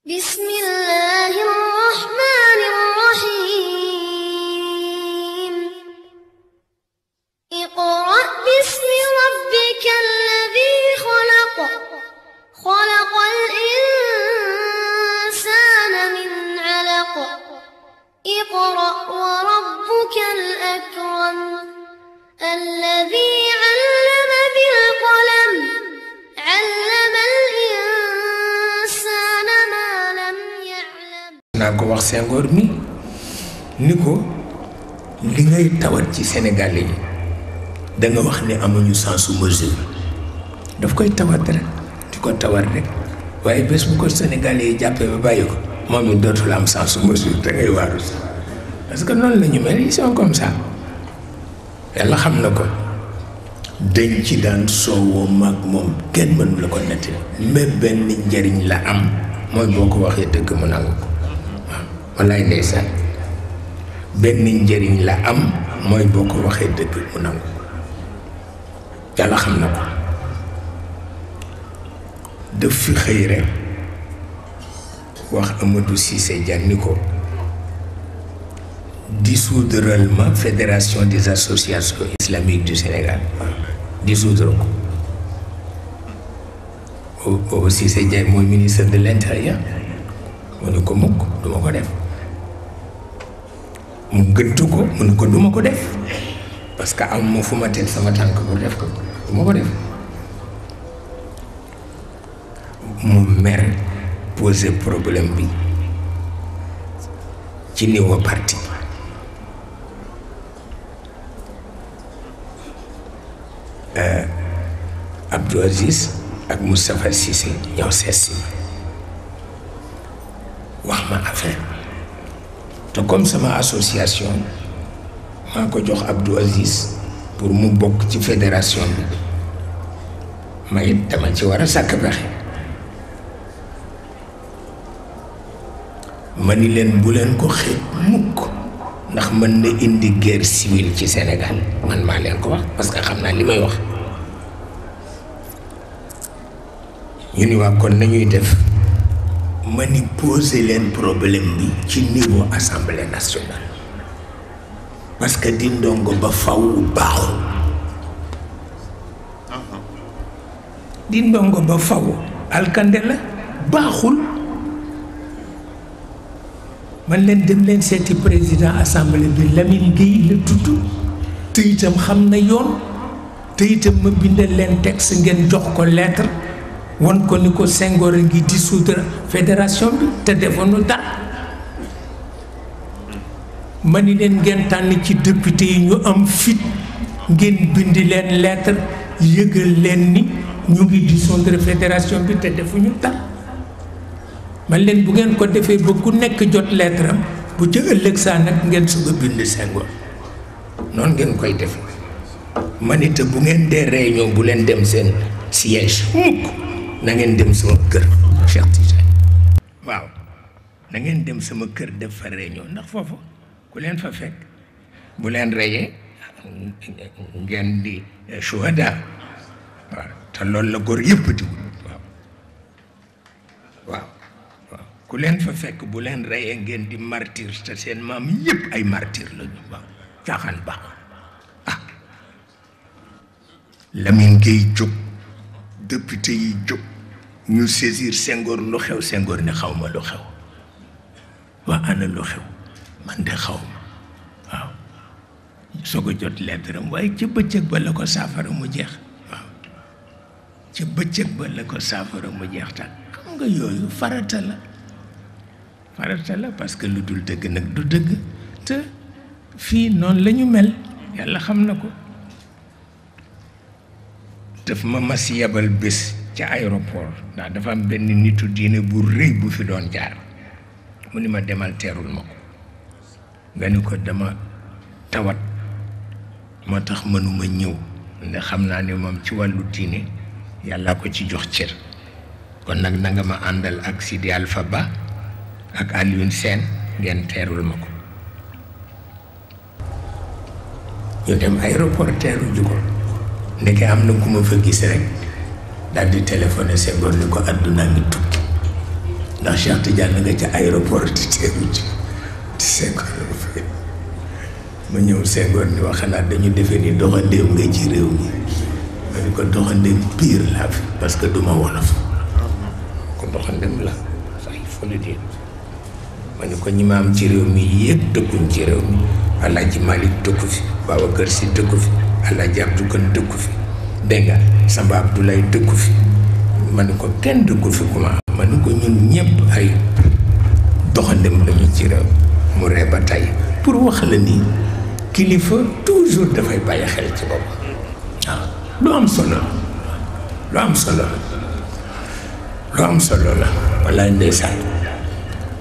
بسم الله الرحمن الرحيم اقرأ باسم ربك الذي خلق خلق الإنسان من علق اقرأ وربك الأكرم الذي علم بالقلم علم الإنسان ما لم يعلم. naa ko wax Senghor mi ni ko li ngay tawat ci Sénégalais yi da nga wax ni amuñu sensu mesure daf koy tawat rek di ko tawat rek waaye bés bu ko Sénégalais yi jàppee ba bàyyi ko moom it dootul am sensu mesure da ngay waaru sax parce que noonu la ñu mel ils sont comme ça yàlla xam na ko dañ ci daan soowoo mag moom kenn mënu la ko netti mais benn njëriñ la am mooy boo ko waxee dëgg mu nangu ko waaw wallaay ndeysaan benn njëriñ la am mooy boo ko waxee dëgg mu nangu ko yàlla xam na ko daf fi xëy rek wax Amadou Cissé Diagne ni ko dissoudre ma fédération des associations islamiques du Sénégal dissoudre ko Cissé Diagne mooy ministre de l'intérieur mu ne ko mukk duma ko def mu gëntu ko mu ne ko duma ko def parce que am ma fu ma teg sama tànk pour def ko duma ko def mu mer poser problème bi ci niveau parti Abdou Aziz ak Moustapha Cissé ñëw seet si wax ma affaire te comme sama association maa ko jox Abdou Aziz pour mu bokk ci fédération bi ma it dama ci war a sàkk pexe ma ni leen bu leen ko xeeb mukk ndax mën na indi guerre civile ci Sénégal man maa leen ko wax parce que xam naa li may wax ñu ni waa kon nañuy def ma ni poser leen problème bi ci niveau assemblée nationale parce que di ndongo ba faw baaxul di ndongo ba faw alkande la baaxul man leen dem leen seeti président assemblée bi Lamine Gueye la tudd te itam xam na yoon te itam ma bindal leen texte ngeen jox ko lettre won ko ni ko Senghor a ngi dissoudre fédération bi te defoonu dara ma ni leen ngeen tànn ci député yi ñu am fit ngeen bindi leen lettre yëgal leen ni ñu ngi dissoudre fédération bi te defuñu dara man leen bu ngeen ko defee ba ku nekk jot lettre am bu ca ëllëg saa nag ngeen sug a bind Senghor noonu ngeen koy def ma ni te bu ngeen dee réunion bu leen dem seen siège mukk na ngeen dem sama kër Cheikh Tidiane waaw na ngeen dem sama kër def fa réunion ndax foofu ku leen fa fekk bu leen reyee ngeen di shuhada waaw te loolu la góor yëpp di waaw ku leen fa fekk bu leen reyee ngeen di martyr te seen maam yëpp ay martyr lañu waaw caaxaan baax ah Lamine Gueye jóg député yi jóg ñu saisir Senghor lu xew Senghor ne xaw ma lu xew waa ana lu xew man de xaw ma waaw soo ko jot lettre am waaye ca bëccëg ba la ko saafara mu jeex waaw ca bëccëg ba la ko saafara mu jeex tax xam nga yooyu farata la parce que lu dul dëgg nag du dëgg te fii noonu la ñu mel yàlla xam na ko daf ma mas yebal bés ca aéroport ndax dafa am benn nitu diine bu rëy bu fi doon jaar mu ni ma demal teerul ma ko nga ni ko dama tawat moo tax mënuma ñëw ndax xam naa ne moom ci wàllu diine yàlla ko ci jox cër kon nag na nga ma àndal ak Sidi Alpha Ba ak Alioune Sène ngeen teerul ma ko ñu dem aéroport teeru ju ko ndeke am na ku ma fa gis rek daal di téléphoné Senghor ni ko àdduna ngi tukki ndax Cheikh Tidiane nga ca aéroport di teeru ci Senghor ma ñëw Senghor ni wax xanaa dañu defee ni doxandéem nga ci réew mi ma ni ko doxandéem pire laa fi parce que duma wolof ko doxandéem la ça il faut le dire ma ni ko ñi ma am ci réew mi yëpp dëkkuñ ci réew mi Alaaji Malick dëkku fi Babacar Sy dëkku fi Alaaji Abdou Kan dëkku fi dégg nga Samba Abdoulaye dëkku fi ma ni ko kenn dëkku fi kuma ma ni ko ñun ñëpp ay doxandéem lañu ci réew mu ree ba tey pour wax la ni kilifa toujours dafay bàyyi xel ci bopp waaw lu am solo lu am solo lu am solo la wallaay ndeysaan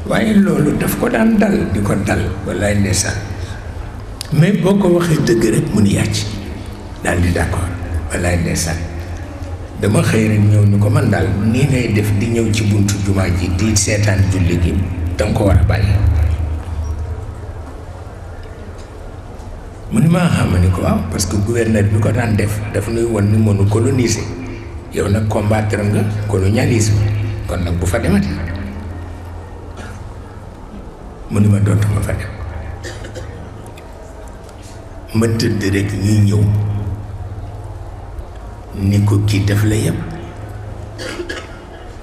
waaye loolu daf ko daan dal di ko dal wallaay ndeysaan mais boo ko waxee dëgg rek mu ni yàcc daal di d'accord wallaay ndeysaan dama xëy rek ñëw ni ko man daal nii ngay def di ñëw ci buntu jumaa ji di seetaan julli gi danga ko war a bàyyi mu ni maa xam ni ko waaw parce que gouverneur bi ko daan def daf nuy won ni mënu coloniser yow nag combattre nga colonialisme kon nag bu fa demati mu ni ma dootuma fa dem ma tëdd rek ñuy ñëw ni ko kii def la yëpp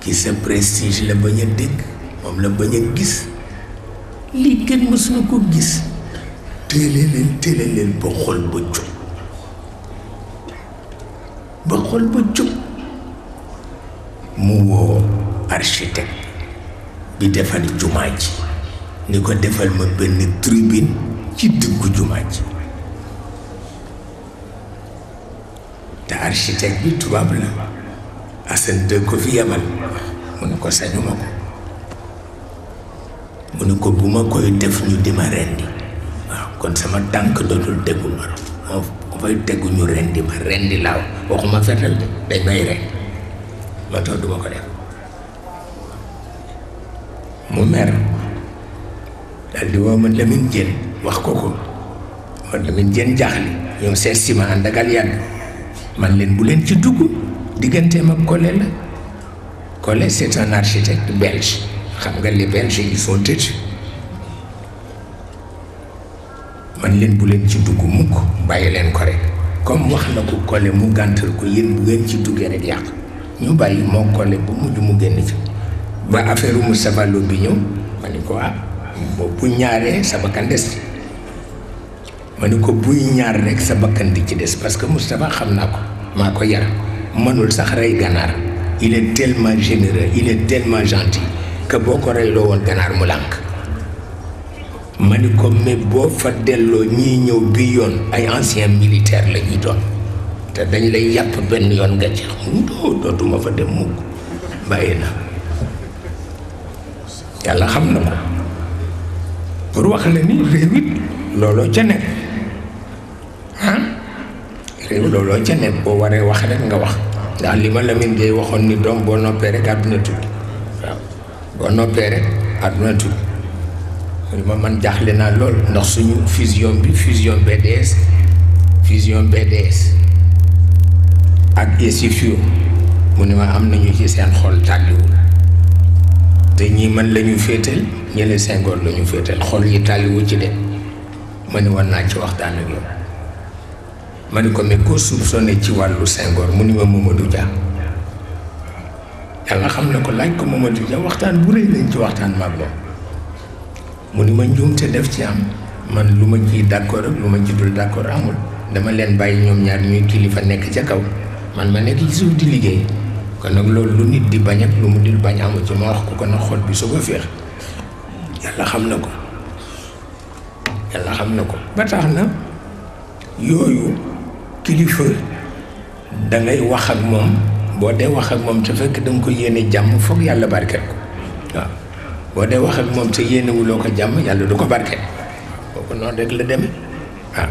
kii sa prestige la bañ a dégg moom la bañ a gis lii kenn mësu na ko gis téele leen ba xol ba jóg ba xol ba jóg mu woo architecte bi defal jumaa ji ni ko defal ma benn tribune ci diggu jumaa ji te architecte bi tubaab la Assane de ko fi yebal mu ne ko sañuma ko mu ne ko bu ma koy def ñu di ma rendi waaw kon sama tànk dootul tegu ma moo fay tegu ñu rendi ma rendi laaw waxuma fetal de dañ may rendi ma tax duma ko def mu mer daal di woo ma Lamine Diène wax ko ko ma Lamine Diène jaaxle ñoom seet si ma ànd ak yàgg man leen bu leen ci dugg digganteem ak Collé la Collé c'est un architecte belge xam nga les Belges ils sont têtus man leen bu leen ci dugg mukk bàyyi leen ko rek comme wax na ko Collé mu gàntal ko yéen bu ngeen ci duggee rek yàq ñu bàyyi moo Collé bu mujj mu génn ci ba affaire Moustapha Lo bi ñëw ma ni ko bu ñaaree sa bakkan des ci ma ni ko buy ñaar rek sa bakkan di ci des parce que Moustapha xam naa ko maa ko yar mënul sax rey ganaar il est tellement généreux il est tellement gentil que boo ko reyloo woon ganaar mu lànk ma ni ko mais boo fa delloo ñii ñëw bi yoon ay anciens militaires la ñuy doon te dañ lay yàpp benn yoon nga jeex dootuma fa dem mukk bàyyi na yàlla xam na ko pour wax la ni réew it looloo ca nekk réew looloo ca nekk boo waree wax rek nga wax ndax li ma Lamine Gueye waxoon ni doom boo noppee rek àdduna tukki waaw boo noppee rek àdduna tukki man jaaxle naa lool ndax suñu fusion BDS ak SFIO mu ne ma am nañu ci seen xol tàlliwul te ñii man la ñu féetal ñële Senghor la ñu féetal xol yi tàlliwu ci de ma ne war naa ci waxtaan ak yow ma ne ko mais koo soupçonné ci wàllu Senghor mu ni ma Mamadou Dia yàlla xam na ko laaj ko Mamadou Dia waxtaan bu rëy lañ ci waxtaan maag moom mu ni ma njuumte def ci am man lu ma ciy d'accord ak lu ma ci dul d'accord amul dama leen bàyyi ñoom ñaar ñuy kilifa nekk ca kaw man ma nekk ci suuf di liggéey kon nag loolu lu nit di bañ ak lu mu dul bañ amu ci ma wax ko kon nag xol bi su ko féex yàlla xam na ko ba tax na yooyu kilifa dangay wax ak moom boo dee wax ak moom te fekk danga ko yéene jàmm foog yàlla barkeel ko waaw boo dee wax ak moom te yéenewuloo ko jàmm yàlla du ko barkeel kooku noonu rek la demee waaw